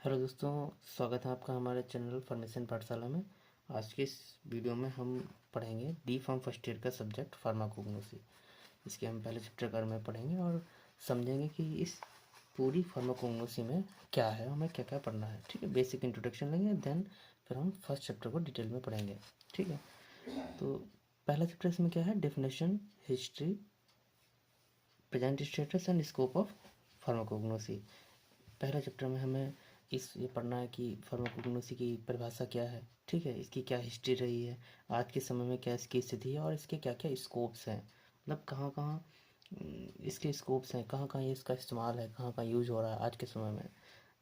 Hello दोस्तों, स्वागत है आपका हमारे चैनल फार्मेसी पाठशाला में। आज के इस वीडियो में हम पढ़ेंगे डी फार्म फर्स्ट ईयर का सब्जेक्ट फार्माकोग्नोसी। इसके हम पहले चैप्टर के बारे में पढ़ेंगे और समझेंगे कि इस पूरी फार्माकोग्नोसी में क्या है, हमें क्या क्या पढ़ना है। ठीक है, बेसिक इंट्रोडक्शन लेंगे, देन फिर हम फर्स्ट चैप्टर को डिटेल में पढ़ेंगे। ठीक है, तो पहला चैप्टर इसमें क्या है, definition, history, present status and scope of pharmacognosy. पहला चैप्टर में हमें ये पढ़ना है कि फार्माकोग्नोसी की परिभाषा क्या है। ठीक है, इसकी क्या हिस्ट्री रही है, आज के समय में क्या इसकी स्थिति है और इसके क्या क्या स्कोप्स हैं, मतलब कहाँ कहाँ इसके स्कोप्स हैं, कहाँ कहाँ ये इसका इस्तेमाल है, कहाँ कहाँ यूज हो रहा है आज के समय में।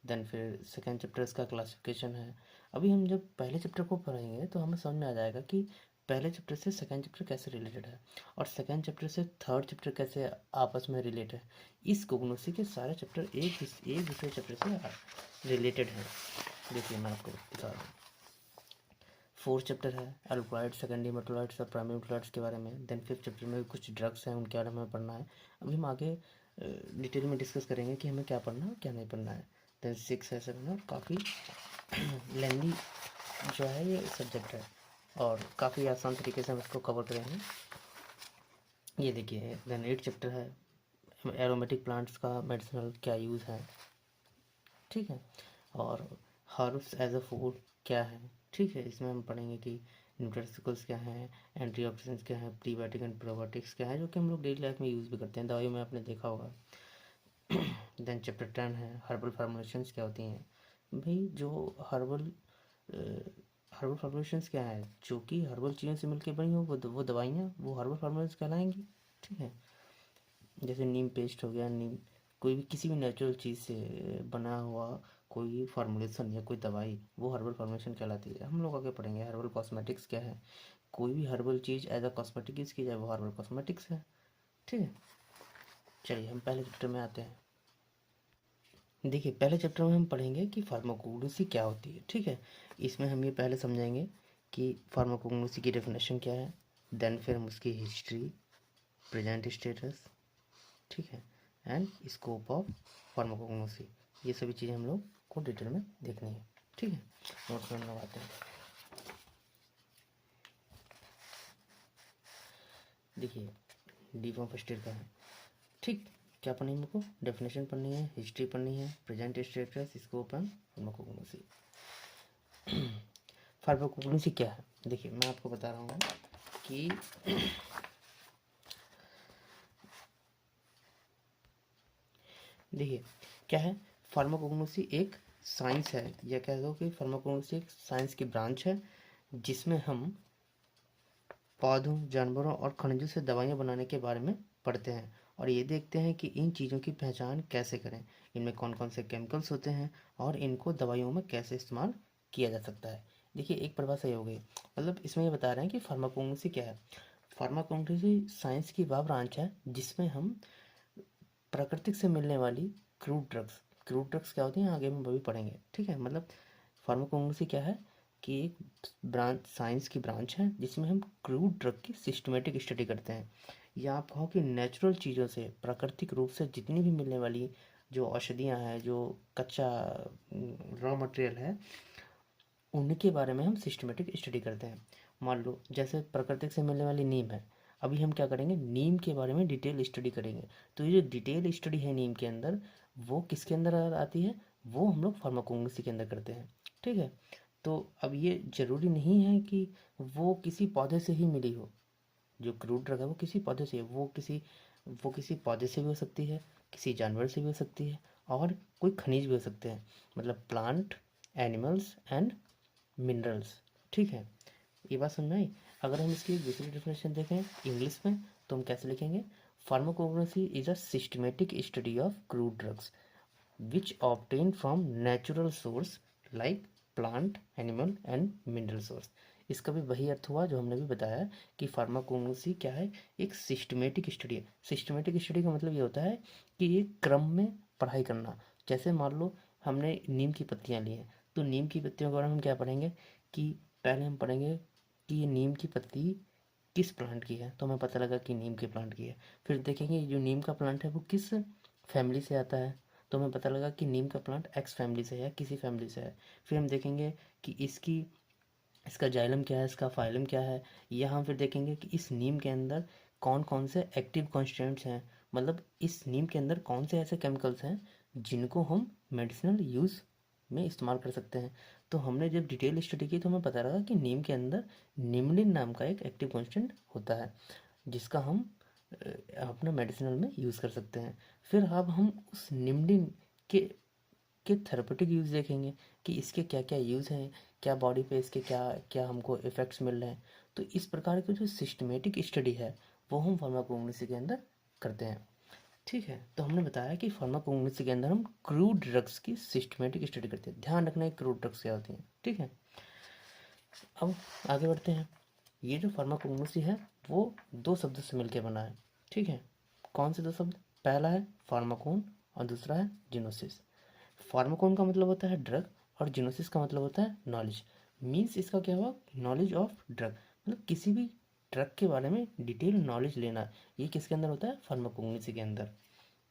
देन फिर सेकेंड चैप्टर इसका क्लासिफिकेशन है। अभी हम जब पहले चैप्टर को पढ़ेंगे तो हमें समझ में आ जाएगा कि पहले चैप्टर से सेकेंड चैप्टर कैसे रिलेटेड है और सेकेंड चैप्टर से थर्ड चैप्टर कैसे आपस में रिलेटेड है। इस कोग्नोसी के सारे चैप्टर एक दूसरे चैप्टर से रिलेटेड हैं। देखिए मैं आपको बता दूँ, फोर्थ चैप्टर है अल्कोहॉइड, सेकेंडरी मेटाबॉलाइट्स और प्राइमरी मेटाबॉलाइट्स के बारे में। देन फिफ्थ चैप्टर में कुछ ड्रग्स हैं, उनके बारे में पढ़ना है। अभी हम आगे डिटेल में डिस्कस करेंगे कि हमें क्या पढ़ना है क्या नहीं पढ़ना है। देन सिक्स है, सेवन है, काफ़ी लेंदी जो है ये सब्जेक्ट है और काफ़ी आसान तरीके से हम इसको कवर करेंगे। ये देखिए, देन एट चैप्टर है एरोमेटिक प्लांट्स का मेडिसिनल क्या यूज़ है। ठीक है, और हर्ब्स एज अ फूड क्या है। ठीक है, इसमें हम पढ़ेंगे कि न्यूट्रास्यूटिकल्स क्या हैं, एंटीऑक्सीडेंट्स क्या हैं, प्रीबायोटिक एंड प्रोबायोटिक्स क्या है, जो कि हम लोग डेली लाइफ में यूज़ भी करते हैं, दवाइयों में आपने देखा होगा। देन चैप्टर 10 है हर्बल फार्मुलेशंस क्या होती हैं। भाई जो हर्बल हर्बल फार्मुलेशंस क्या है, जो कि हर्बल चीज़ों से मिलकर बनी हो वो दवाइयाँ वो हर्बल फार्मुलेशंस कहलाएंगी। ठीक है, जैसे नीम पेस्ट हो गया, नीम कोई भी किसी भी नेचुरल चीज़ से बना हुआ कोई भी फार्मुलेशन या कोई दवाई वो हर्बल फार्मुलेशन कहलाती है। हम लोग आगे पढ़ेंगे हर्बल कॉस्मेटिक्स क्या है, कोई भी हर्बल चीज़ एज अ कॉस्मेटिक यूज़ की जाए वो हर्बल कॉस्मेटिक्स है। ठीक है, चलिए हम पहले चैप्टर में आते हैं। देखिए पहले चैप्टर में हम पढ़ेंगे कि फार्माकोग्नोसी क्या होती है। ठीक है, इसमें हम ये पहले समझेंगे कि फार्माकोग्नोसी की डेफिनेशन क्या है, देन फिर हम उसकी हिस्ट्री, प्रेजेंट स्टेटस, ठीक है, एंड स्कोप ऑफ फार्माकोग्नोसी, ये सभी चीज़ें हम लोग को डिटेल में देखनी है। ठीक है, नोट्स में लगाते हैं। देखिए डी फॉर्म फर्स्ट ईयर का है। ठीक, क्या पढ़नी है हमको, डेफिनेशन पढ़नी है, हिस्ट्री पढ़नी है, present status, scope and pharmacognosy. Pharmacognosy क्या है, देखिए मैं आपको बता रहा हूँ कि देखिए क्या है, फार्माकोग्नोसी एक साइंस है, या कह दो कि फार्माकोग्नोसी एक साइंस की ब्रांच है जिसमें हम पौधों, जानवरों और खनिजों से दवाइयाँ बनाने के बारे में पढ़ते हैं और ये देखते हैं कि इन चीज़ों की पहचान कैसे करें, इनमें कौन कौन से केमिकल्स होते हैं और इनको दवाइयों में कैसे इस्तेमाल किया जा सकता है। देखिए एक परिभाषा ये हो गई, मतलब इसमें ये बता रहे हैं कि फार्माकोग्नोसी क्या है। फार्माकोग्नोसी साइंस की वह ब्रांच है जिसमें हम प्राकृतिक से मिलने वाली क्रूड ड्रग्स क्या होती हैं आगे हम अभी पढ़ेंगे। ठीक है, मतलब फार्माकोग्नोसी क्या है कि एक ब्रांच, साइंस की ब्रांच है जिसमें हम क्रूड ड्रग की सिस्टमेटिक स्टडी करते हैं, या आप कहो कि नेचुरल चीज़ों से प्राकृतिक रूप से जितनी भी मिलने वाली जो औषधियाँ हैं, जो कच्चा रॉ मटेरियल है, उनके बारे में हम सिस्टमेटिक स्टडी करते हैं। मान लो जैसे प्राकृतिक से मिलने वाली नीम है, अभी हम क्या करेंगे, नीम के बारे में डिटेल स्टडी करेंगे। तो ये जो डिटेल स्टडी है नीम के अंदर, वो किसके अंदर आती है, वो हम लोग फार्माकोग्नोसी के अंदर करते हैं। ठीक है, तो अब ये जरूरी नहीं है कि वो किसी पौधे से ही मिली हो, जो क्रूड ड्रग है वो किसी पौधे से, वो किसी पौधे से भी हो सकती है, किसी जानवर से भी हो सकती है और कोई खनिज भी हो सकते हैं, मतलब प्लांट, एनिमल्स एंड मिनरल्स। ठीक है, ये बात समझ में आई। अगर हम इसकी दूसरी डेफिनेशन देखें इंग्लिश में तो हम कैसे लिखेंगे, pharmacognosy is a systematic study of crude drugs which obtain from natural source like plant, animal and mineral source. इसका भी वही अर्थ हुआ जो हमने भी बताया कि फार्माकोग्नोसी क्या है, एक सिस्टमेटिक स्टडी है। सिस्टमेटिक स्टडी का मतलब ये होता है कि एक क्रम में पढ़ाई करना। जैसे मान लो हमने नीम की पत्तियाँ ली हैं, तो नीम की पत्तियों के बारे में हम क्या पढ़ेंगे कि पहले हम पढ़ेंगे कि ये नीम की पत्ती किस प्लांट की है, तो हमें पता लगा कि नीम के प्लांट की है। फिर देखेंगे जो नीम का प्लांट है वो किस फैमिली से आता है, तो हमें पता लगा कि नीम का प्लांट एक्स फैमिली से है, किसी फैमिली से है। फिर हम देखेंगे कि इसका जाइलम क्या है, इसका फाइलम क्या है। या हम फिर देखेंगे कि इस नीम के अंदर कौन कौन से एक्टिव कॉन्स्टिट्यूएंट्स हैं, मतलब इस नीम के अंदर कौन से ऐसे केमिकल्स हैं जिनको हम मेडिसिनल यूज़ में इस्तेमाल कर सकते हैं। तो हमने जब डिटेल स्टडी की तो हमें पता लगा कि नीम के अंदर निम्लिन नाम का एक एक्टिव कॉन्स्टिट्यूएंट होता है, जिसका हम अपना मेडिसिनल में यूज़ कर सकते हैं। फिर अब हम उस निम्लिन के थेरेपेटिक यूज़ देखेंगे कि इसके क्या क्या यूज़ हैं, क्या बॉडी पे इसके क्या क्या हमको इफ़ेक्ट्स मिल रहे हैं। तो इस प्रकार की जो सिस्टमेटिक स्टडी है वो हम फार्माकोग्नोसी के अंदर करते हैं। ठीक है, तो हमने बताया कि फार्माकोग्नोसी के अंदर हम क्रूड ड्रग्स की सिस्टमेटिक स्टडी करते हैं। ध्यान रखना है क्रूड ड्रग्स क्या होती हैं। ठीक है, अब आगे बढ़ते हैं। ये जो फार्माकोग्नोसी है वो दो शब्दों से मिलकर बना है। ठीक है, कौन से दो शब्द? पहला है फार्माकोन और दूसरा है जीनोसिस। फार्माकोन का मतलब होता है ड्रग और जीनोसिस का मतलब होता है नॉलेज। मीन्स इसका क्या हुआ? नॉलेज ऑफ ड्रग, मतलब किसी भी ड्रग के बारे में डिटेल नॉलेज लेना। ये किसके अंदर होता है? फार्माकोग्नोसी के अंदर।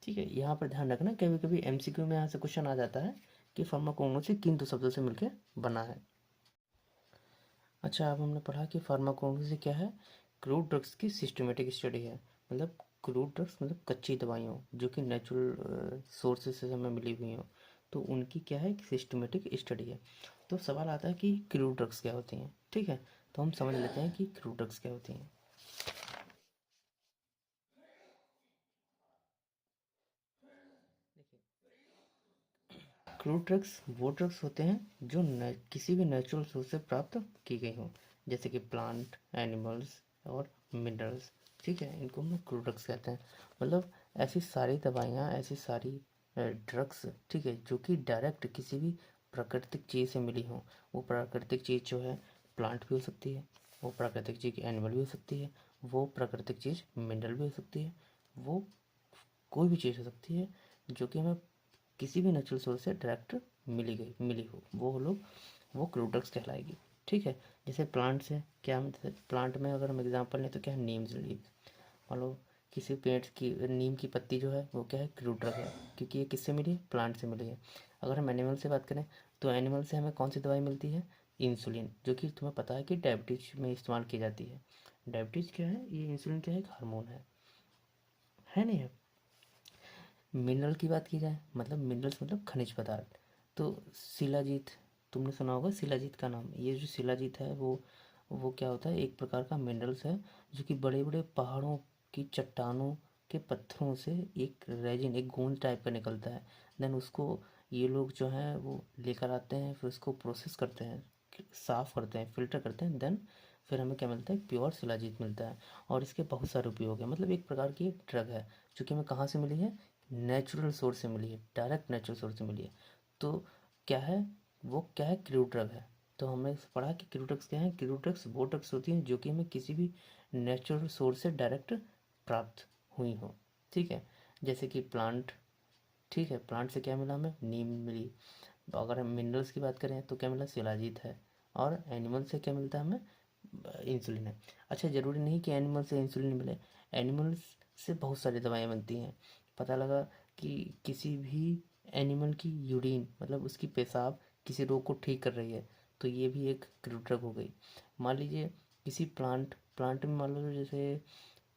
ठीक है, यहाँ पर ध्यान रखना, कभी कभी एमसीक्यू में यहाँ से क्वेश्चन आ जाता है कि फार्माकोग्नोसी किन दो शब्दों से मिलकर बना है। अच्छा, अब हमने पढ़ा कि फार्माकोग्नोसी क्या है? क्रूड ड्रग्स की सिस्टमेटिक स्टडी है। मतलब क्रूड ड्रग्स मतलब कच्ची दवाइयों जो कि नेचुरल सोर्सेज से हमें मिली हुई हों, तो उनकी क्या है? सिस्टमेटिक स्टडी है। तो सवाल आता है कि क्रूड ड्रग्स क्या होती हैं। ठीक है, तो हम समझ लेते हैं कि क्रूड ड्रग्स क्या होती हैं। देखिए, क्रूड ड्रग्स वो ड्रग्स होते हैं जो किसी भी नेचुरल सोर्स से प्राप्त की गई हों, जैसे कि प्लांट, एनिमल्स और मिनरल्स। ठीक है, इनको हम क्रूड ड्रग्स कहते हैं। मतलब ऐसी सारी दवाइयाँ, ऐसी सारी ड्रग्स, ठीक है, जो कि डायरेक्ट किसी भी प्राकृतिक चीज़ से मिली हों। वो प्राकृतिक चीज़ जो है प्लांट भी हो सकती है, वो प्राकृतिक चीज़ एनिमल भी हो सकती है, वो प्राकृतिक चीज़ मिनरल भी हो सकती है, वो कोई भी चीज़ हो सकती है जो कि हमें किसी भी नेचुरल सोर्स से डायरेक्ट मिली हो, वो लोग वो क्रूड ड्रग्स कहलाएगी। ठीक है, जैसे प्लांट से क्या, प्लांट में अगर हम एग्जांपल लें तो क्या है? नीम से लीव। मान लो किसी पेड़ की नीम की पत्ती जो है वो क्या है? क्रूड ड्रग है, क्योंकि ये किससे मिली है? प्लांट से मिली है। अगर हम एनिमल से बात करें तो एनिमल से हमें कौन सी दवाई मिलती है? इंसुलिन, जो कि तुम्हें पता है कि डायबिटीज में इस्तेमाल की जाती है। डायबिटीज क्या है? ये इंसुलिन क्या है? एक हार्मोन है नहीं है? मिनरल की बात की जाए, मतलब मिनरल्स मतलब खनिज पदार्थ, तो शिलाजीत, तुमने सुना होगा शिलाजीत का नाम। ये जो शिलाजीत है वो क्या होता है? एक प्रकार का मिनरल्स है जो कि बड़े बड़े पहाड़ों की चट्टानों के पत्थरों से एक रेजिन, एक गोंद टाइप का निकलता है। देन उसको ये लोग जो हैं वो लेकर आते हैं, फिर उसको प्रोसेस करते हैं, साफ़ करते हैं, फिल्टर करते हैं। देन फिर हमें क्या मिलता है? प्योर शिलाजीत मिलता है। और इसके बहुत सारे उपयोग हैं। मतलब एक प्रकार की एक ड्रग है जो कि हमें कहाँ से मिली है? नेचुरल सोर्स से मिली है, डायरेक्ट नेचुरल सोर्स से मिली है। तो क्या है? वो क्या है? क्रूड ड्रग है। तो हमने पढ़ा कि क्रूड ड्रग्स क्या है? क्रूड ड्रग्स वो ड्रग्स होती हैं जो कि हमें किसी भी नेचुरल सोर्स से डायरेक्ट प्राप्त हुई हो। ठीक है, जैसे कि प्लांट। ठीक है, प्लांट से क्या मिला? हमें नीम मिली। तो अगर हम मिनरल्स की बात करें तो क्या मिला? शिलाजीत है। और एनिमल से क्या मिलता है हमें? इंसुलिन है। अच्छा, ज़रूरी नहीं कि एनिमल से इंसुलिन मिले, एनिमल्स से बहुत सारी दवाइयाँ बनती हैं। पता लगा कि किसी भी एनिमल की यूरिन, मतलब उसकी पेशाब किसी रोग को ठीक कर रही है, तो ये भी एक क्रूड ड्रग हो गई। मान लीजिए किसी प्लांट में मान लो जैसे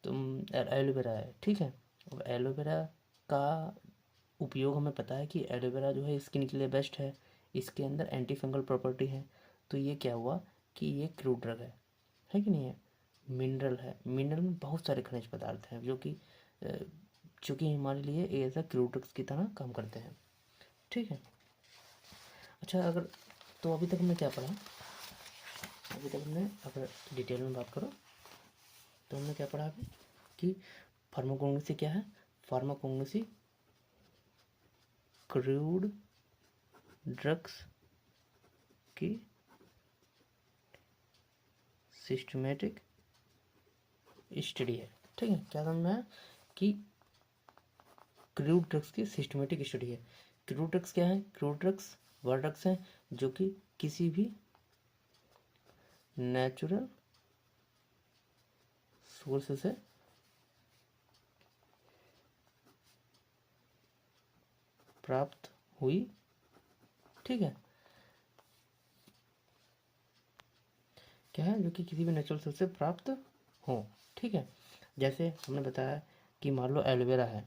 तुम एलोवेरा है। ठीक है, अब एलोवेरा का उपयोग हमें पता है कि एलोवेरा जो है स्किन के लिए बेस्ट है, इसके अंदर एंटी फंगल प्रॉपर्टी है। तो ये क्या हुआ कि ये क्रूड ड्रग है कि नहीं है? मिनरल है, मिनरल में बहुत सारे खनिज पदार्थ हैं जो कि हमारे लिए एज अ क्रूड ड्रग्स की तरह काम करते हैं। ठीक है, अच्छा, अगर तो अभी तक हमने क्या पढ़ा? अभी तक हमने, अगर डिटेल में बात करो तो हमने क्या पढ़ा अभी कि फार्माकोग्नोसी क्या है? फार्माकोग्नोसी क्रूड ड्रग्स की सिस्टमेटिक स्टडी है। ठीक है, क्या समझ में आया कि क्रूड ड्रग्स की सिस्टमेटिक स्टडी है। क्रूड ड्रग्स क्या है? क्रूड ड्रग्स वह ड्रग्स हैं जो कि किसी भी नेचुरल सोर्स से प्राप्त हुई, ठीक है, क्या है, जो कि किसी भी नेचुरल सोर्स से प्राप्त हो, ठीक है। जैसे हमने बताया कि मान लो एलोवेरा है,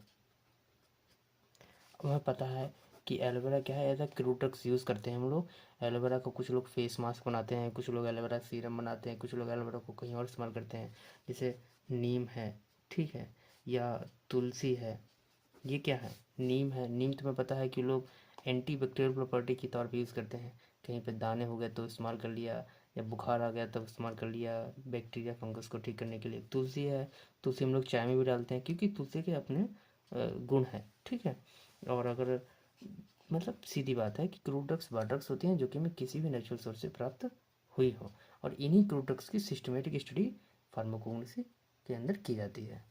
हमें पता है कि एलोवेरा क्या है, एज अ क्रूटक्स यूज़ करते हैं हम लोग एलोवेरा को। कुछ लोग फेस मास्क बनाते हैं, कुछ लोग एलोवेरा सीरम बनाते हैं, कुछ लोग एलोवेरा को कहीं और इस्तेमाल करते हैं। जैसे नीम है, ठीक है, या तुलसी है। ये क्या है, नीम है। नीम तुम्हें पता है कि लोग एंटी बैक्टीरियल प्रॉपर्टी के तौर पे यूज़ करते हैं। कहीं पे दाने हो गए तो इस्तेमाल कर लिया, या बुखार आ गया तब इस्तेमाल कर लिया, बैक्टीरिया फंगस को ठीक करने के लिए। तुलसी है, तुलसी हम लोग चाय में भी डालते हैं क्योंकि तुलसी के अपने गुण हैं, ठीक है। और अगर मतलब सीधी बात है कि क्रूड ड्रग्स वह ड्रग्स होती हैं जो कि हमें किसी भी नेचुरल सोर्स से प्राप्त हुई हो, और इन्हीं क्रूड ड्रग्स की सिस्टमेटिक स्टडी फार्माकोग्नोसी के अंदर की जाती है।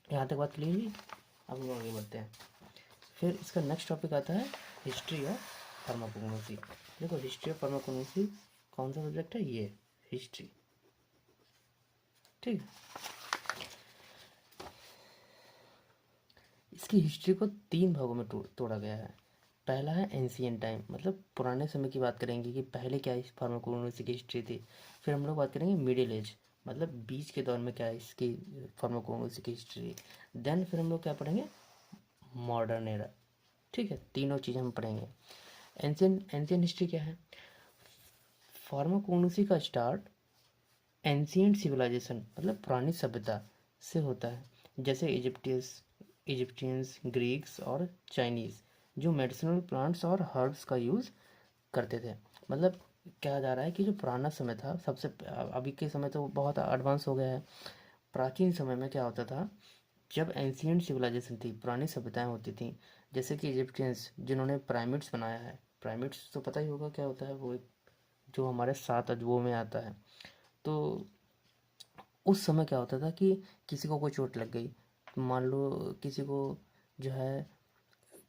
यहाँ तक बात क्लियर हुई। अब हम आगे बढ़ते हैं। फिर इसका नेक्स्ट टॉपिक आता है हिस्ट्री ऑफ फार्माकोग्नोसी। देखो हिस्ट्री ऑफ फार्माकोग्नोसी कौन सा सब्जेक्ट है, ये हिस्ट्री, ठीक है। इसकी हिस्ट्री को 3 भागों में तोड़ा गया है। पहला है एंशियंट टाइम, मतलब पुराने समय की बात करेंगे कि पहले क्या इस फार्माकोग्नोसी की हिस्ट्री थी। फिर हम लोग बात करेंगे मिडिल एज, मतलब बीच के दौर में क्या इसकी फार्माकोग्नोसी की हिस्ट्री। देन फिर हम लोग क्या पढ़ेंगे, मॉडर्न एरा, ठीक है। तीनों चीज़ हम पढ़ेंगे। एंशियंट हिस्ट्री क्या है, फार्माकोग्नोसी का स्टार्ट एंशियंट सिविलाइजेशन मतलब पुरानी सभ्यता से होता है। जैसे इजिप्टियंस, ग्रीक्स और चाइनीज़ जो मेडिसिनल प्लांट्स और हर्ब्स का यूज़ करते थे। मतलब कहा जा रहा है कि जो पुराना समय था, सबसे अभी के समय तो बहुत एडवांस हो गया है। प्राचीन समय में क्या होता था, जब एंशियंट सिविलाइजेशन थी, पुरानी सभ्यताएं होती थी, जैसे कि इजिप्टियंस जिन्होंने पिरामिड्स बनाया है। पिरामिड्स तो पता ही होगा क्या होता है, वो एक जो हमारे 7 अजूबों में आता है। तो उस समय क्या होता था कि किसी को कोई चोट लग गई, मान लो किसी को जो है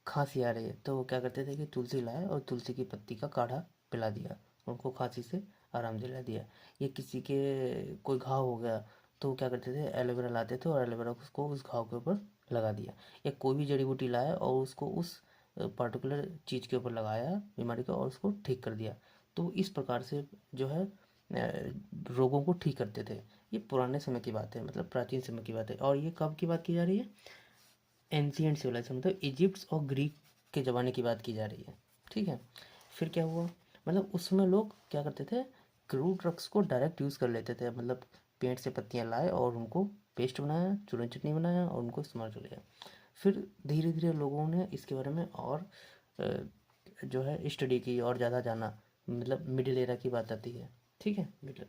खांसी आ रही है, तो वो क्या करते थे कि तुलसी लाए और तुलसी की पत्ती का काढ़ा पिला दिया, उनको खांसी से आराम दिला दिया। या किसी के कोई घाव हो गया तो वो क्या करते थे, एलोवेरा लाते थे और एलोवेरा उसको उस घाव के ऊपर लगा दिया। या कोई भी जड़ी बूटी लाया और उसको उस पर्टिकुलर चीज़ के ऊपर लगाया बीमारी का और उसको ठीक कर दिया। तो इस प्रकार से जो है रोगों को ठीक करते थे। ये पुराने समय की बात है, मतलब प्राचीन समय की बात है। और ये कब की बात की जा रही है, एंशियंट सिविलाइजेशन मतलब इजिप्ट और ग्रीक के ज़माने की बात की जा रही है, ठीक है। फिर क्या हुआ, मतलब उस समय लोग क्या करते थे, क्रूड ड्रग्स को डायरेक्ट यूज़ कर लेते थे। मतलब पेड़ से पत्तियां लाए और उनको पेस्ट बनाया, चूरन चटनी बनाया और उनको इस्तेमाल कर लिया। फिर धीरे धीरे लोगों ने इसके बारे में और जो है स्टडी की और ज़्यादा जाना, मतलब मिडिल एरा की बात आती है, ठीक है। मिडिल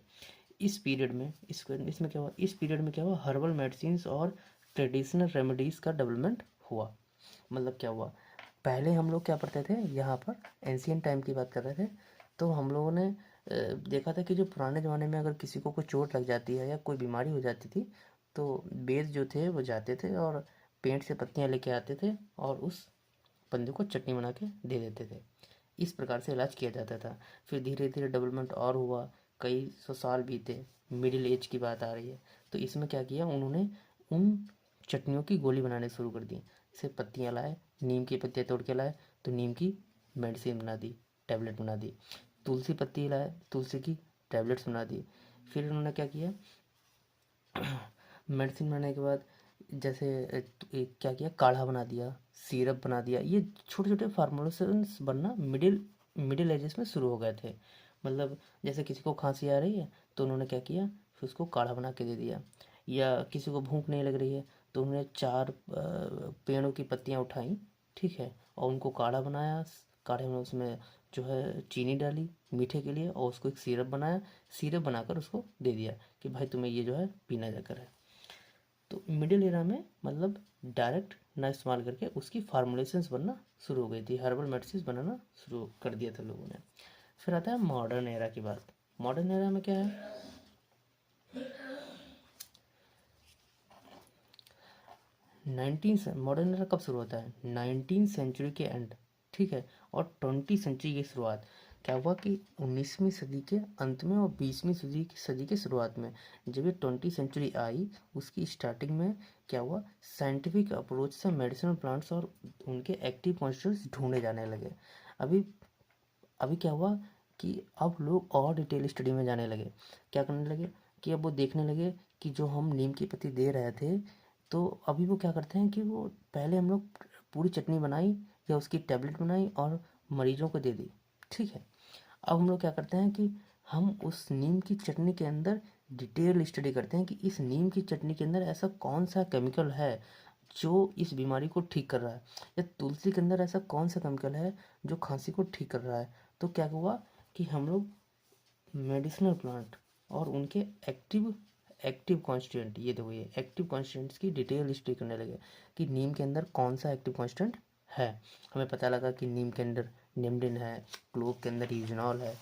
इस पीरियड में इसमें क्या हुआ, इस पीरियड में क्या हुआ, हर्बल मेडिसिन और ट्रेडिशनल रेमेडीज़ का डेवलपमेंट हुआ। मतलब क्या हुआ, पहले हम लोग क्या पढ़ते थे, यहाँ पर एंशियंट टाइम की बात कर रहे थे, तो हम लोगों ने देखा था कि जो पुराने ज़माने में अगर किसी को कोई चोट लग जाती है या कोई बीमारी हो जाती थी, तो वैद्य जो थे वो जाते थे और पेड़ से पत्तियाँ लेके आते थे और उस बंदे को चटनी बना के दे देते थे। इस प्रकार से इलाज किया जाता था। फिर धीरे धीरे डेवलपमेंट और हुआ, कई सौ साल बीते, मिडिल एज की बात आ रही है। तो इसमें क्या किया उन्होंने, उन चटनियों की गोली बनाने शुरू कर दी। जैसे पत्तियाँ लाए, नीम की पत्तियाँ तोड़ के लाए तो नीम की मेडिसिन बना दी, टैबलेट बना दी। तुलसी पत्ती लाए, तुलसी की टैबलेट्स बना दी। फिर उन्होंने क्या किया, मेडिसिन बनाने के बाद जैसे क्या किया, काढ़ा बना दिया, सिरप बना दिया। ये छोटे छोटे फार्मूलेशंस बनना मिडिल मिडिल एजेस में शुरू हो गए थे। मतलब जैसे किसी को खांसी आ रही है तो उन्होंने क्या किया, फिर उसको काढ़ा बना के दे दिया। या किसी को भूख नहीं लग रही है तो उन्होंने 4 पेड़ों की पत्तियां उठाई, ठीक है, और उनको काढ़ा बनाया। काढ़े में उसमें जो है चीनी डाली मीठे के लिए और उसको एक सिरप बनाया। सिरप बनाकर उसको दे दिया कि भाई तुम्हें ये जो है पीना जाकर है। तो मिडिल एरा में मतलब डायरेक्ट ना इस्तेमाल करके उसकी फार्मूलेशंस बनना शुरू हो गई थी, हर्बल मेडिसिन बनाना शुरू कर दिया था लोगों ने। फिर आता है मॉडर्न एरा की बात। मॉडर्न एरा में क्या है, 19 मॉडर्न एरा कब शुरू होता है, 19 सेंचुरी के एंड, ठीक है, और 20 सेंचुरी की शुरुआत। क्या हुआ कि 19वीं सदी के अंत में और 20वीं सदी के शुरुआत में जब ये 20वीं सेंचुरी आई, उसकी स्टार्टिंग में क्या हुआ, साइंटिफिक अप्रोच से मेडिसिनल प्लांट्स और उनके एक्टिव कॉन्स्टिट्यूएंट्स ढूंढे जाने लगे। अभी अभी क्या हुआ कि अब लोग और डिटेल स्टडी में जाने लगे। क्या करने लगे कि अब वो देखने लगे कि जो हम नीम की पत्ती दे रहे थे, तो अभी वो क्या करते हैं कि वो पहले हम लोग पूरी चटनी बनाई या उसकी टैबलेट बनाई और मरीजों को दे दी, ठीक है। अब हम लोग क्या करते हैं कि हम उस नीम की चटनी के अंदर डिटेल स्टडी करते हैं कि इस नीम की चटनी के अंदर ऐसा कौन सा केमिकल है जो इस बीमारी को ठीक कर रहा है, या तुलसी के अंदर ऐसा कौन सा केमिकल है जो खांसी को ठीक कर रहा है। तो क्या हुआ कि हम लोग मेडिसिनल प्लांट और उनके एक्टिव एक्टिव कॉन्स्टिट्यूएंट, ये देखो ये एक्टिव कॉन्स्टिट्यूएंट्स की डिटेल स्टडी करने लगे कि नीम के अंदर कौन सा एक्टिव कॉन्स्टिट्यूएंट है। हमें पता लगा कि नीम के अंदर निम्डिन है, क्लोव के अंदर यूजनॉल है,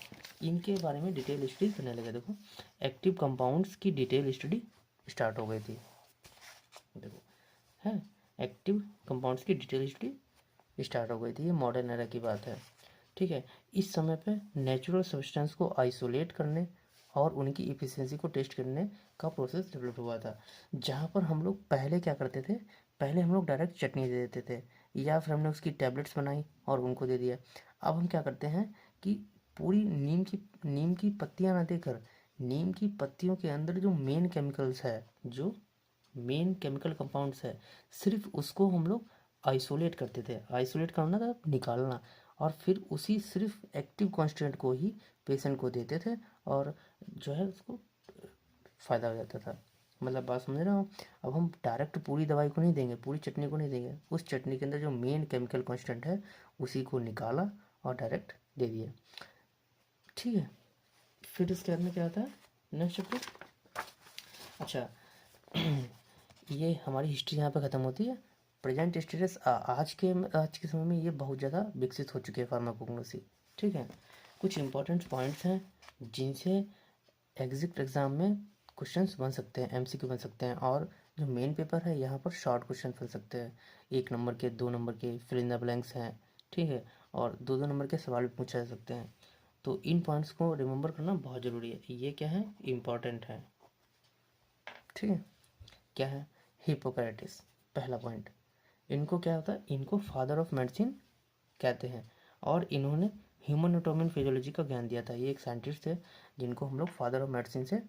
इनके बारे में डिटेल स्टडी करने लगे। देखो एक्टिव कंपाउंड्स की डिटेल स्टडी स्टार्ट हो गई थी। देखो है, एक्टिव कंपाउंड्स की डिटेल स्टडी स्टार्ट हो गई थी, ये मॉडर्न एरा की बात है, ठीक है। इस समय पे नेचुरल सब्सटेंस को आइसोलेट करने और उनकी इफिशियंसी को टेस्ट करने का प्रोसेस डेवलप हुआ था। जहाँ पर हम लोग पहले क्या करते थे, पहले हम लोग डायरेक्ट चटनी दे देते थे या फिर हमने उसकी टैबलेट्स बनाई और उनको दे दिया। अब हम क्या करते हैं कि पूरी नीम की पत्तियाँ ना देकर नीम की पत्तियों के अंदर जो मेन केमिकल्स है, जो मेन केमिकल कंपाउंड्स है, सिर्फ उसको हम लोग आइसोलेट करते थे। आइसोलेट करना था निकालना, और फिर उसी सिर्फ एक्टिव कॉन्स्टिट्यूएंट को ही पेशेंट को देते थे और जो है उसको फ़ायदा हो जाता था। मतलब बात समझ रहे हो। अब हम डायरेक्ट पूरी दवाई को नहीं देंगे, पूरी चटनी को नहीं देंगे, उस चटनी के अंदर जो मेन केमिकल कॉन्स्टिट्यूएंट है उसी को निकाला और डायरेक्ट दे दिया, ठीक है। फिर इसके बाद में क्या आता है नेक्स्ट चैप्टर। अच्छा ये हमारी हिस्ट्री यहाँ पे ख़त्म होती है। प्रेजेंट स्टेटस आज के समय में ये बहुत ज़्यादा विकसित हो चुके हैं फार्माकोग्नोसी, ठीक है। कुछ इंपॉर्टेंट पॉइंट्स हैं जिनसे एग्जिट एग्ज़ाम में क्वेश्चंस बन सकते हैं, एमसीक्यू बन सकते हैं, और जो मेन पेपर है यहाँ पर शॉर्ट क्वेश्चन बन सकते हैं, 1 नंबर के, 2 नंबर के, फिल इन द ब्लैंक्स हैं, ठीक है, और 2-2 नंबर के सवाल भी पूछे जा सकते हैं। तो इन पॉइंट्स को रिमेंबर करना बहुत ज़रूरी है, ये क्या है, इम्पॉर्टेंट है, ठीक है। क्या है, हिपोक्रेटिस, पहला पॉइंट। इनको क्या होता है, इनको फादर ऑफ मेडिसिन कहते हैं, और इन्होंने ह्यूमन एनाटॉमी एंड फिजियोलॉजी का ज्ञान दिया था। ये एक साइंटिस्ट थे जिनको हम लोग फादर ऑफ मेडिसिन से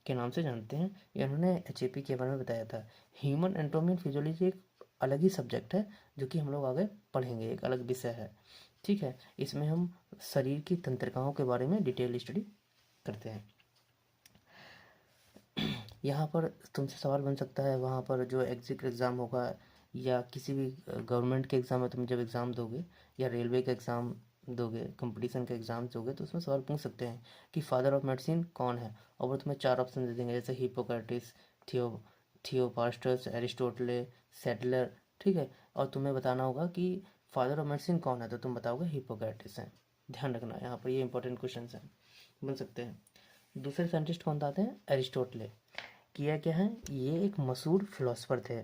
के नाम से जानते हैं। इन्होंने एचएपी के बारे में बताया था। ह्यूमन एनाटॉमी एंड फिजियोलॉजी एक अलग ही सब्जेक्ट है जो कि हम लोग आगे पढ़ेंगे, एक अलग विषय है, ठीक है। इसमें हम शरीर की तंत्रिकाओं के बारे में डिटेल स्टडी करते हैं। यहाँ पर तुमसे सवाल बन सकता है, वहाँ पर जो एग्जिट एग्ज़ाम होगा या किसी भी गवर्नमेंट के एग्ज़ाम में तुम जब एग्ज़ाम दोगे या रेलवे का एग्ज़ाम दोगे, कंपटीशन का एग्ज़ाम दोगे, तो उसमें सवाल पूछ सकते हैं कि फादर ऑफ मेडिसिन कौन है, और वो तुम्हें 4 ऑप्शन दे देंगे, जैसे हिपोक्रेटिस, थियोपास्टस, एरिस्टोटले, सेटलर, ठीक है। और तुम्हें बताना होगा कि फादर ऑफ मेडिसिन कौन है, तो तुम बताओगे हिपोक्रेटिस है। ध्यान रखना, यहाँ पर ये इंपॉर्टेंट क्वेश्चन हैं, बन सकते हैं। दूसरे साइंटिस्ट कौन आते हैं, एरिस्टोटले। किया क्या है, ये एक मशहूर फिलोसफर थे,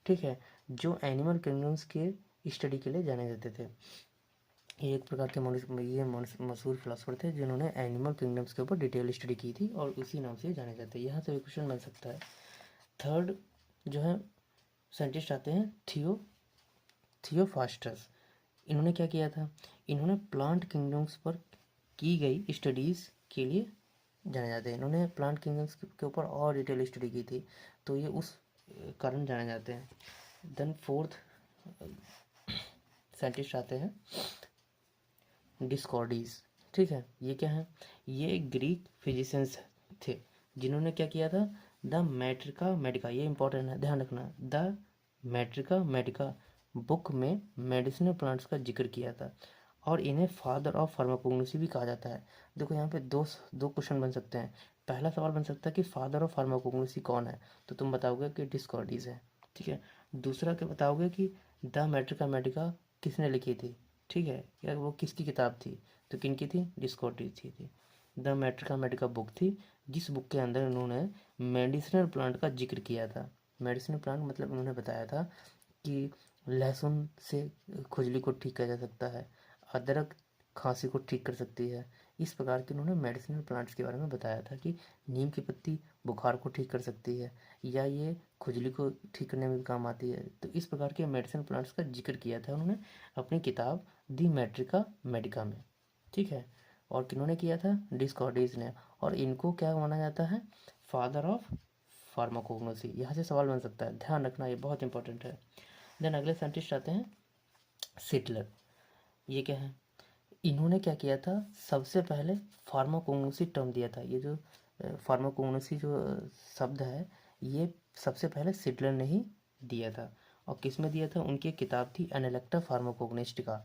ठीक है, जो एनिमल किंगडम्स के स्टडी के लिए जाने जाते थे। ये एक प्रकार के मशहूर फिलोसफर थे जिन्होंने एनिमल किंगडम्स के ऊपर डिटेल स्टडी की थी और उसी नाम से जाने जाते हैं। यहाँ से भी क्वेश्चन बन सकता है। थर्ड जो है साइंटिस्ट आते हैं थियोफास्टस। इन्होंने क्या किया था, इन्होंने प्लांट किंगडम्स पर की गई स्टडीज़ के लिए जाने जाते हैं। इन्होंने प्लांट किंगडम्स के ऊपर और डिटेल स्टडी की थी, तो ये उस कारण जाने जाते हैं। देन फोर्थ साइंटिस्ट आते हैं डिस्कॉर्डीज, ठीक है। ये क्या है, ये एक ग्रीक फिजिशियंस थे जिन्होंने क्या किया था, द मैट्रिका मेडिका, ये इंपॉर्टेंट है, ध्यान रखना, द मैट्रिका मेडिका बुक में मेडिसिनल प्लांट्स का जिक्र किया था, और इन्हें फादर ऑफ फार्माकोग्नोसी भी कहा जाता है। देखो यहाँ पे दो क्वेश्चन बन सकते हैं। पहला सवाल बन सकता है कि फादर ऑफ फार्माकोग्नोसी कौन है, तो तुम बताओगे कि डिस्कॉर्डीज है, ठीक है। दूसरा क्या बताओगे कि द मैट्रिका मेडिका किसने लिखी थी, ठीक है, या वो किसकी किताब थी, तो किनकी थी, डिस्कॉर्डीज थी। द मैट्रिका मेडिका बुक थी, जिस बुक के अंदर उन्होंने मेडिसिनल प्लांट का जिक्र किया था। मेडिसिनल प्लांट मतलब उन्होंने बताया था कि लहसुन से खुजली को ठीक किया जा सकता है, अदरक खांसी को ठीक कर सकती है। इस प्रकार के उन्होंने मेडिसिनल प्लांट्स के बारे में बताया था कि नीम की पत्ती बुखार को ठीक कर सकती है, या ये खुजली को ठीक करने में भी काम आती है। तो इस प्रकार के मेडिसिनल प्लांट्स का जिक्र किया था उन्होंने अपनी किताब दी मैट्रिका मेडिका में। ठीक है, और किन्होंने किया था? डिस्कॉर्डिस ने। और इनको क्या माना जाता है? Father of pharmacognosy. यहाँ से सवाल बन सकता है, ध्यान रखना, ये बहुत इंपॉर्टेंट है। देन अगले साइंटिस्ट आते हैं सिटलर। ये क्या है? इन्होंने क्या किया था? सबसे पहले फार्माकोग्नोसी टर्म दिया था। ये जो फार्माकोग्नोसी जो शब्द है, ये सबसे पहले सिटलर ने ही दिया था। और किस में दिया था? उनकी एक किताब थी एनालेक्टा फार्माकोग्निस्टिका।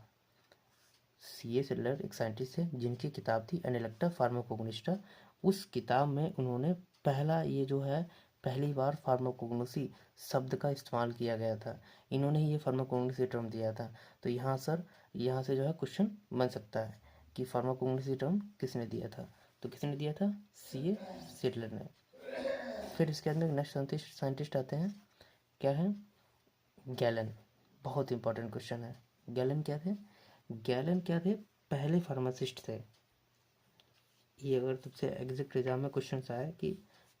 सीए सिटलर एक साइंटिस्ट है जिनकी किताब थी एनालेक्टा फार्माकोग्निस्टा। उस किताब में उन्होंने पहला ये जो है पहली बार फार्माकोग्नोसी शब्द का इस्तेमाल किया गया था। इन्होंने ही ये फार्माकोग्नोसी टर्म दिया था। तो यहाँ से जो है क्वेश्चन बन सकता है कि फार्माकोग्नोसी टर्म किसने दिया था? तो किसने दिया था? सीए सिटलर ने। फिर इसके बाद में नेक्स्ट साइंटिस्ट आते हैं, क्या है? गैलन। बहुत इंपॉर्टेंट क्वेश्चन है। गैलन क्या थे? गैलन क्या थे? पहले फार्मासिस्ट थे। ये अगर तुमसे एग्जैक्ट एग्जाम में क्वेश्चन आए कि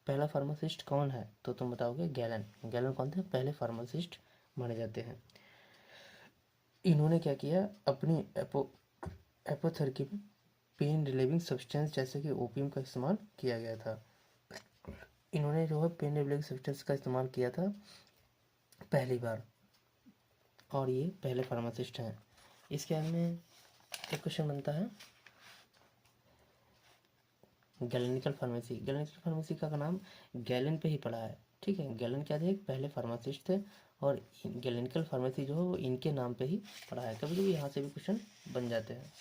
पहला फार्मासिस्ट कौन है, तो तुम बताओगे गैलन। गैलन कौन थे? पहले फार्मासिस्ट माने जाते हैं। इन्होंने क्या किया? अपनी एपोथेरेपी में पेन रिलीविंग सब्सटेंस जैसे कि ओपियम का इस्तेमाल किया गया था। इन्होंने जो है पेन रिलीविंग सब्सटेंस का इस्तेमाल किया था पहली बार, और ये पहले फार्मासिस्ट हैं। इसके बाद में एक क्वेश्चन बनता है गैलेनिकल फार्मेसी। गैलेनिकल फार्मेसी का नाम गैलन पे ही पड़ा है। ठीक है, गैलन क्या थे? पहले फार्मासिस्ट थे, और गैलेनिकल फार्मेसी जो है वो इनके नाम पे ही पड़ा है। कभी कभी यहाँ से भी क्वेश्चन बन जाते हैं।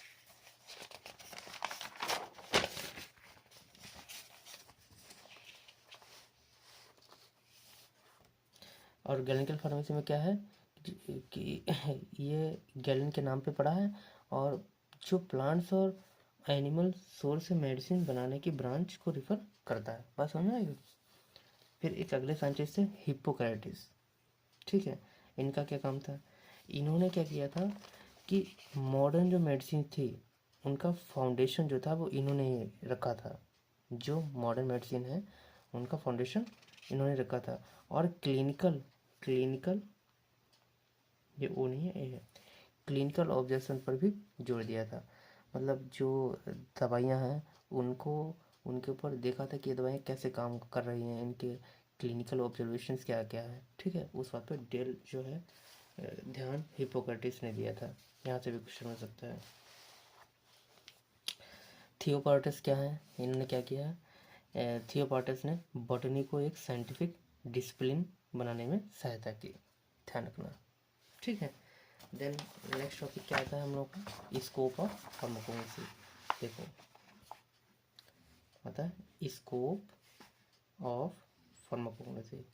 और गैलेनिकल फार्मेसी में क्या है कि ये गैलन के नाम पे पड़ा है, और जो प्लांट्स और एनिमल सोर्स से मेडिसिन बनाने की ब्रांच को रिफर करता है। बात समझ में आएगी? फिर एक अगले साइंटिस्ट है हिप्पोक्रेटिस। ठीक है, इनका क्या काम था? इन्होंने क्या किया था कि मॉडर्न जो मेडिसिन थी उनका फाउंडेशन जो था वो इन्होंने ही रखा था। जो मॉडर्न मेडिसिन है उनका फाउंडेशन इन्होंने रखा था। और क्लिनिकल ये ओ नहीं है, ए है, क्लिनिकल ऑब्जेक्शन पर भी जोर दिया था। मतलब जो दवाइयाँ हैं उनको उनके ऊपर देखा था कि ये दवाइयाँ कैसे काम कर रही हैं, इनके क्लिनिकल ऑब्जर्वेशंस क्या क्या है। ठीक है, उस बात पर डेल जो है ध्यान हिप्पोक्रेटिस ने दिया था। यहाँ से भी क्वेश्चन हो सकता है। थियोपार्टस क्या है? इन्होंने क्या किया है? थियोपार्टस ने बॉटनी को एक साइंटिफिक डिसिप्लिन बनाने में सहायता की। ध्यान रखना। ठीक है, देन नेक्स्ट टॉपिक क्या आता है हम लोग का? Scope of pharmacognosy. देखो आता है स्कोप ऑफ फार्माकोग्नोसी।